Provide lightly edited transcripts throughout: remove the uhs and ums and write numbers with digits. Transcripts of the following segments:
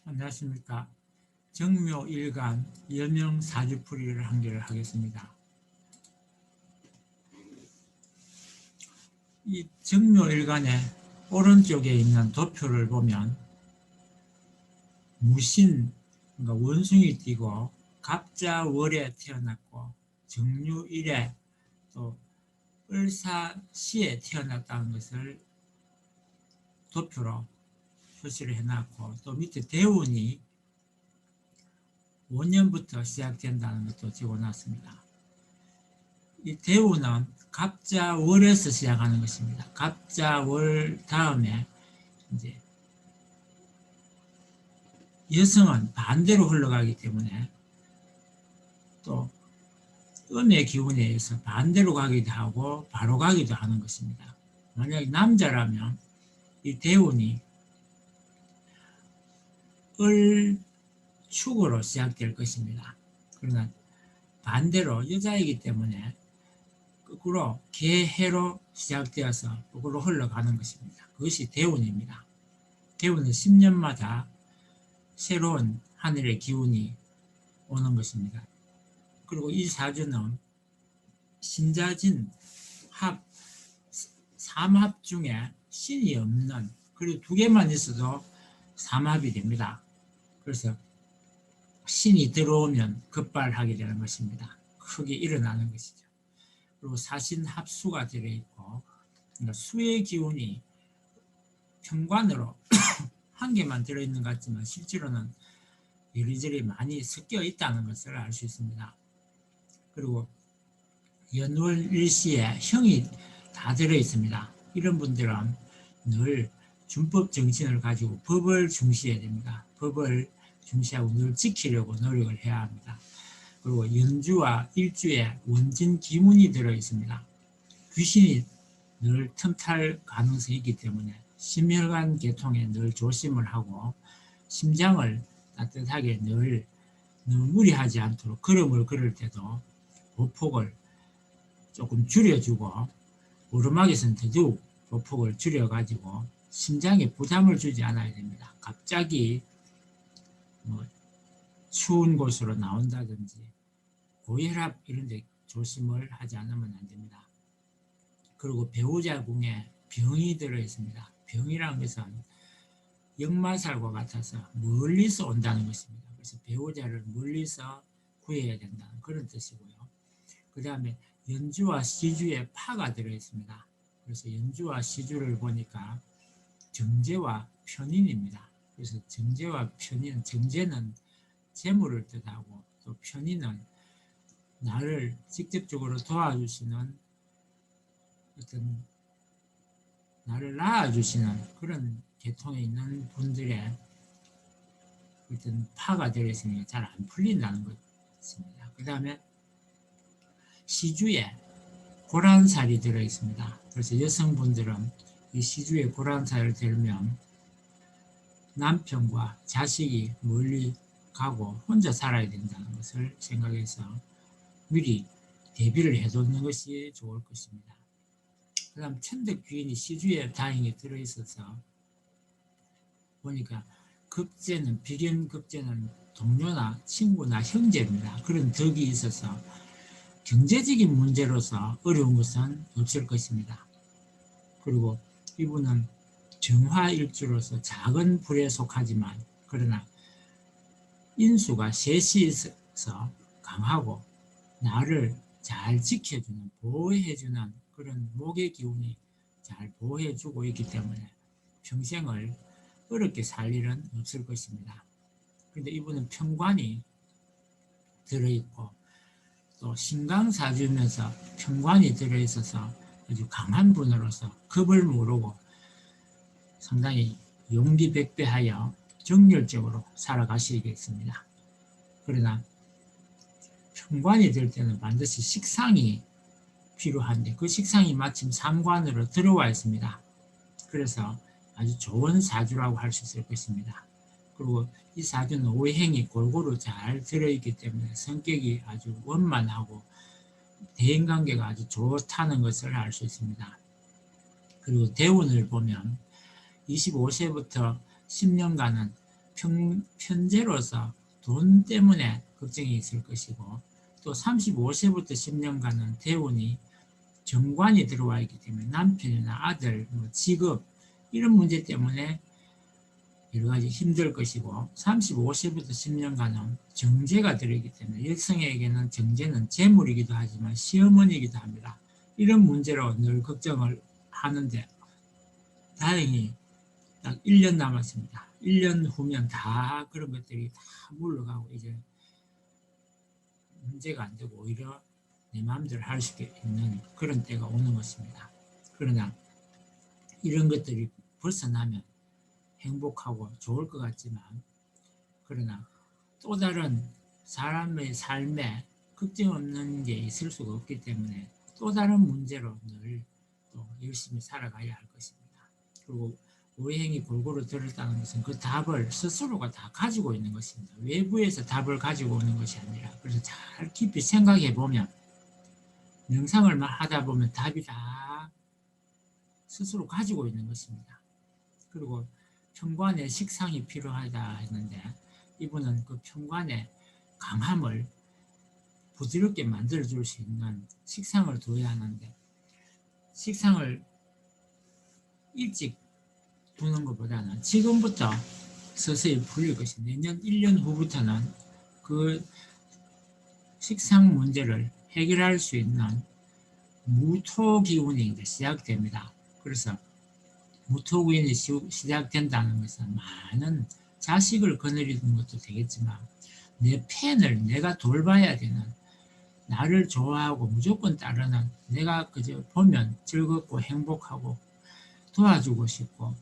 안녕하십니까. 정묘일간 여명사주풀이를 한 개를 하겠습니다. 이 정묘일간의 오른쪽에 있는 도표를 보면 무신, 그러니까 원숭이 띠고 갑자월에 태어났고 정유일에 또 을사시에 태어났다는 것을 도표로 표시를 해놨고, 또 밑에 대운이 5년부터 시작된다는 것도 적어놨습니다. 이 대운은 갑자월에서 시작하는 것입니다. 갑자월 다음에 이제 여성은 반대로 흘러가기 때문에 또 음의 기운에 의해서 반대로 가기도 하고 바로 가기도 하는 것입니다. 만약에 남자라면 이 대운이 을축으로 시작될 것입니다. 그러나 반대로 여자이기 때문에 거꾸로 개해로 시작되어서 거꾸로 흘러가는 것입니다. 그것이 대운입니다. 대운은 10년마다 새로운 하늘의 기운이 오는 것입니다. 그리고 이 사주는 신자진 합, 삼합 중에 신이 없는, 그리고 두 개만 있어도 삼합이 됩니다. 그래서 신이 들어오면 급발하게 되는 것입니다. 크게 일어나는 것이죠. 그리고 사신합수가 들어있고, 그러니까 수의 기운이 편관으로 한 개만 들어있는 것 같지만 실제로는 이리저리 많이 섞여 있다는 것을 알 수 있습니다. 그리고 연월일시에 형이 다 들어있습니다. 이런 분들은 늘 준법 정신을 가지고 법을 중시해야 됩니다. 법을 중시하고 늘 지키려고 노력을 해야 합니다. 그리고 연주와 일주에 원진 기문이 들어있습니다. 귀신이 늘 틈탈 가능성이 있기 때문에 심혈관 계통에 늘 조심을 하고 심장을 따뜻하게 늘 너무 무리하지 않도록 걸음을 걸을 때도 보폭을 조금 줄여주고, 오르막에서는 더더욱 보폭을 줄여가지고 심장에 부담을 주지 않아야 됩니다. 갑자기 추운 곳으로 나온다든지 고혈압 이런 데 조심을 하지 않으면 안 됩니다. 그리고 배우자 궁에 병이 들어 있습니다. 병이라는 것은 역마살과 같아서 멀리서 온다는 것입니다. 그래서 배우자를 멀리서 구해야 된다는 그런 뜻이고요. 그 다음에 연주와 시주에 파가 들어 있습니다. 그래서 연주와 시주를 보니까 정제와 편인입니다. 그래서 정제와 편인, 정제는 재물을 뜻하고 또 편인은 나를 직접적으로 도와주시는 어떤 나를 낳아주시는 그런 계통에 있는 분들의 어떤 파가 들어있으니까 잘 안 풀린다는 것입니다. 그 다음에 시주에 고란살이 들어있습니다. 그래서 여성분들은 이 시주에 고란살을 들면 남편과 자식이 멀리 가고 혼자 살아야 된다는 것을 생각해서 미리 대비를 해두는 것이 좋을 것입니다. 그 다음 천덕 귀인이 시주에 다행히 들어있어서 보니까 급제는, 비견급제는 동료나 친구나 형제입니다. 그런 덕이 있어서 경제적인 문제로서 어려운 것은 없을 것입니다. 그리고 이분은 정화일주로서 작은 불에 속하지만 그러나 인수가 셋이 있어서 강하고 나를 잘 지켜주는, 보호해주는 그런 목의 기운이 잘 보호해주고 있기 때문에 평생을 어렵게 살 일은 없을 것입니다. 그런데 이분은 편관이 들어있고 또 신강사주면서 편관이 들어있어서 아주 강한 분으로서 겁을 모르고 상당히 용기백배하여 정열적으로 살아가시겠습니다. 그러나 편관이 될 때는 반드시 식상이 필요한데 그 식상이 마침 상관으로 들어와 있습니다. 그래서 아주 좋은 사주라고 할 수 있을 것입니다. 그리고 이 사주는 오행이 골고루 잘 들어있기 때문에 성격이 아주 원만하고 대인관계가 아주 좋다는 것을 알 수 있습니다. 그리고 대운을 보면 25세부터 10년간은 편제로서 돈 때문에 걱정이 있을 것이고, 또 35세부터 10년간은 대운이 정관이 들어와 있기 때문에 남편이나 아들, 뭐 직업 이런 문제 때문에 여러 가지 힘들 것이고, 35세부터 10년간은 정제가 들어있기 때문에 여성에게는 정제는 재물이기도 하지만 시어머니이기도 합니다. 이런 문제로 늘 걱정을 하는데, 다행히 딱 1년 남았습니다. 1년 후면 다 그런 것들이 다 물러가고 이제 문제가 안 되고 오히려 내 마음대로 할 수 있는 그런 때가 오는 것입니다. 그러나 이런 것들이 벗어나면 행복하고 좋을 것 같지만, 그러나 또 다른 사람의 삶에 걱정 없는 게 있을 수가 없기 때문에 또 다른 문제로 늘 또 열심히 살아가야 할 것입니다. 그리고 오행이 골고루 들었다는 것은 그 답을 스스로가 다 가지고 있는 것입니다. 외부에서 답을 가지고 오는 것이 아니라, 그래서 잘 깊이 생각해 보면, 명상을 하다 보면 답이 다 스스로 가지고 있는 것입니다. 그리고 편관의 식상이 필요하다 했는데, 이분은 그 편관의 강함을 부드럽게 만들어줄 수 있는 식상을 둬야 하는데, 식상을 일찍 두는 것보다는 지금부터 서서히 풀릴 것이, 내년 1년 후부터는 그 식상 문제를 해결할 수 있는 무토 기운이 이제 시작됩니다. 그래서 무토 기운이 시작된다는 것은 많은 자식을 거느리는 것도 되겠지만, 내 팬을 내가 돌봐야 되는, 나를 좋아하고 무조건 따르는, 내가 그저 보면 즐겁고 행복하고 도와주고 싶고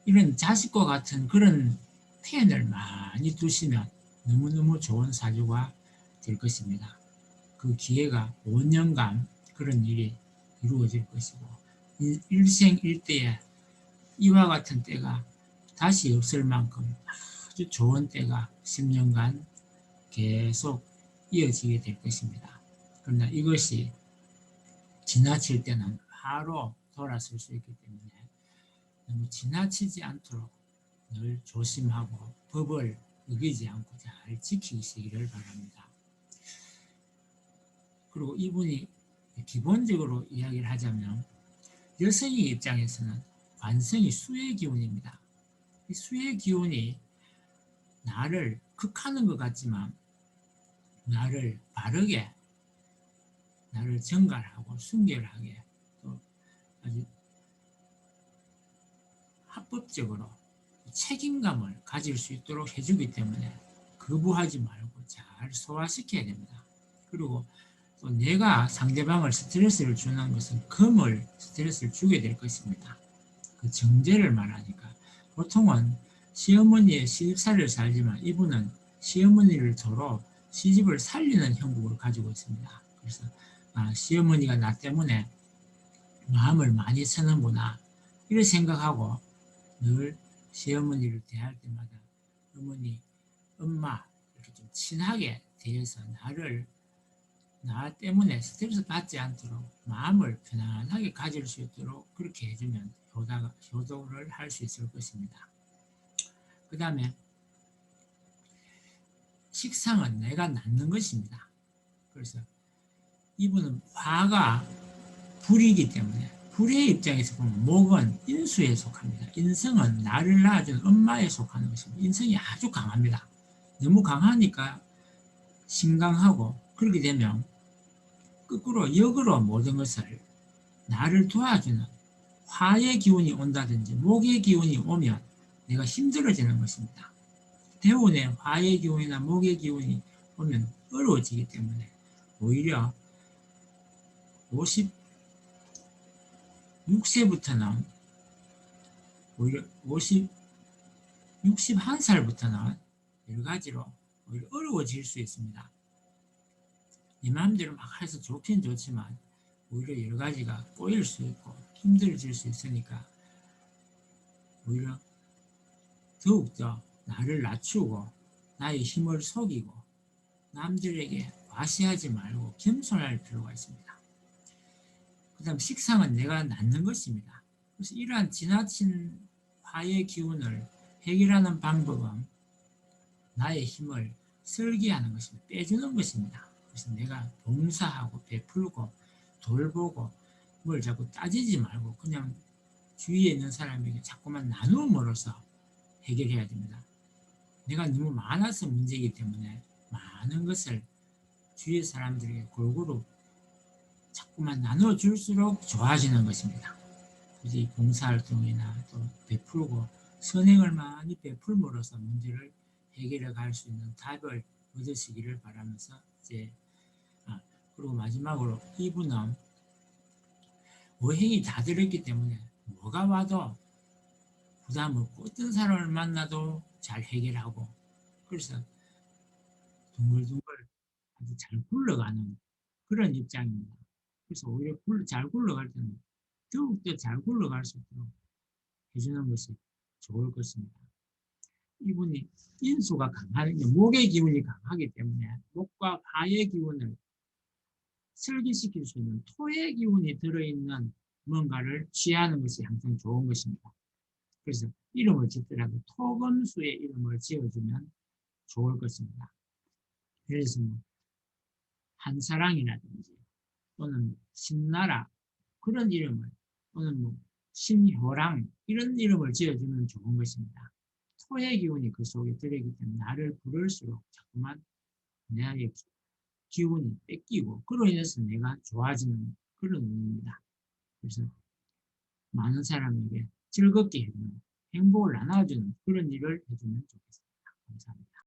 이런 자식과 같은 그런 팬을 많이 두시면 너무너무 좋은 사주가 될 것입니다. 그 기회가 5년간 그런 일이 이루어질 것이고, 일생일대에 이와 같은 때가 다시 없을 만큼 아주 좋은 때가 10년간 계속 이어지게 될 것입니다. 그러나 이것이 지나칠 때는 바로 돌아설 수 있기 때문에 너무 지나치지 않도록 늘 조심하고 법을 어기지 않고 잘 지키시기를 바랍니다. 그리고 이분이 기본적으로 이야기를 하자면, 여성의 입장에서는 관성이 수의 기운입니다. 이 수의 기운이 나를 극하는 것 같지만 나를 바르게, 나를 정갈하고 순결하게, 또 아주 합법적으로 책임감을 가질 수 있도록 해주기 때문에 거부하지 말고 잘 소화시켜야 됩니다. 그리고 또 내가 상대방을 스트레스를 주는 것은 금을 스트레스를 주게 될 것입니다. 그 정제를 말하니까, 보통은 시어머니의 시집살이를 살지만 이분은 시어머니를 도로 시집을 살리는 형국을 가지고 있습니다. 그래서 시어머니가 나 때문에 마음을 많이 쓰는구나 이렇게 생각하고 늘 시어머니를 대할 때마다 어머니, 엄마 이렇게 좀 친하게 대해서 나 때문에 스트레스 받지 않도록 마음을 편안하게 가질 수 있도록 그렇게 해주면 효도를 할 수 있을 것입니다. 그 다음에 식상은 내가 낳는 것입니다. 그래서 이분은 화가 불이기 때문에, 불의 입장에서 보면 목은 인수에 속합니다. 인성은 나를 낳아준 엄마에 속하는 것입니다. 인성이 아주 강합니다. 너무 강하니까 신강하고, 그렇게 되면 거꾸로 역으로 모든 것을 나를 도와주는 화의 기운이 온다든지 목의 기운이 오면 내가 힘들어지는 것입니다. 대운에 화의 기운이나 목의 기운이 오면 어려워지기 때문에 오히려 56세부터는 오히려 61살부터는 여러 가지로 오히려 어려워질 수 있습니다. 내 마음대로 막 해서 좋긴 좋지만 오히려 여러 가지가 꼬일 수 있고 힘들어질 수 있으니까 오히려 더욱더 나를 낮추고 나의 힘을 속이고 남들에게 과시하지 말고 겸손할 필요가 있습니다. 그 다음 식상은 내가 낳는 것입니다. 그래서 이러한 지나친 화의 기운을 해결하는 방법은 나의 힘을 쓸게 하는 것입니다. 빼주는 것입니다. 그래서 내가 봉사하고 베풀고 돌보고 뭘 자꾸 따지지 말고 그냥 주위에 있는 사람에게 자꾸만 나눔으로써 해결해야 됩니다. 내가 너무 많아서 문제이기 때문에 많은 것을 주위의 사람들에게 골고루 자꾸만 나눠줄수록 좋아지는 것입니다. 그래서 이 봉사활동이나 또 베풀고 선행을 많이 베풀므로써 문제를 해결해 갈 수 있는 답을 얻으시기를 바라면서 이제 그리고 마지막으로 이분은 어행이 다 들었기 때문에 뭐가 와도 부담 없고 어떤 사람을 만나도 잘 해결하고 그래서 둥글둥글 아주 잘 굴러가는 그런 입장입니다. 그래서 오히려 잘 굴러갈 때는 더욱더 잘 굴러갈 수 있도록 해주는 것이 좋을 것입니다. 이분이 인수가 강하게 목의 기운이 강하기 때문에 목과 화의 기운을 설기시킬 수 있는 토의 기운이 들어있는 뭔가를 취하는 것이 항상 좋은 것입니다. 그래서 이름을 짓더라도 토금수의 이름을 지어주면 좋을 것입니다. 그래서 한사랑이라든지 또는 신나라 그런 이름을 또는 신효랑 이런 이름을 지어주면 좋은 것입니다. 토의 기운이 그 속에 들어있기 때문에 나를 부를수록 자꾸만 나의 기운이 뺏기고 그로 인해서 내가 좋아지는 그런 의미입니다. 그래서 많은 사람에게 즐겁게 해주는 행복을 나눠주는 그런 일을 해주면 좋겠습니다. 감사합니다.